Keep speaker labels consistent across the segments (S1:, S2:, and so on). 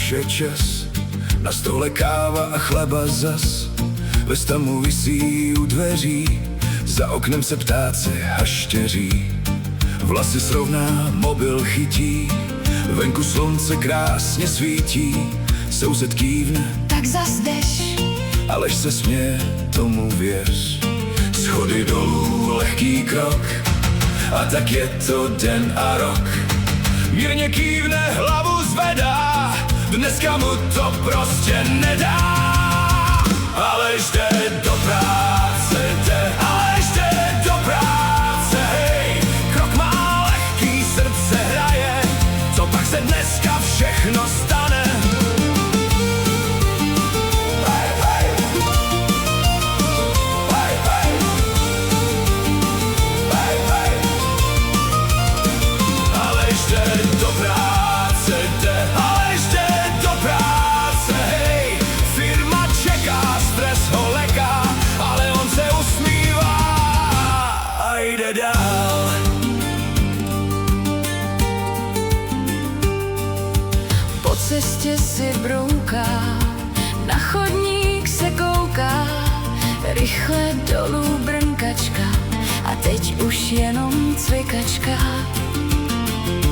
S1: už je čas, na stole káva a chleba zas. Vesta mu visí u dveří, za oknem se ptáci hašteří. Vlasy srovná, mobil chytí, venku slunce krásně svítí. Soused kývne,
S2: tak zas jdeš,
S1: alež se směje, tomu věř. Schody dolů, lehký krok, a tak je to den a rok. Mírně kývne, hlavu zvedá, dneska mu to prostě nedá. Alež jde do práce, alež jde do práce, hej. Krok má lehký, srdce hraje, co pak se dneska všechno stane.
S2: po cestě si brouká, na chodník se kouká, rychle dolů brnkačka a teď už jenom cvikačka.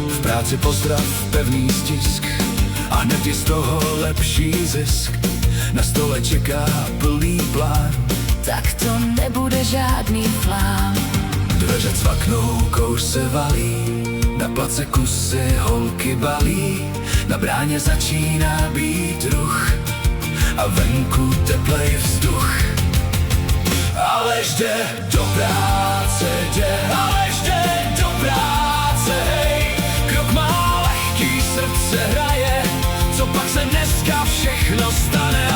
S1: V práci pozdrav, pevný stisk a hned je z toho lepší zisk. Na stole čeká plný plán,
S2: Tak to nebude žádný flám.
S1: dveře cvaknou, kouř se valí, na place kusy holky balí. Na bráně začíná být ruch a venku teplej vzduch. Alež jde do práce, alež jde do práce, hej. Krok má lehký, srdce hraje, co pak se dneska všechno stane.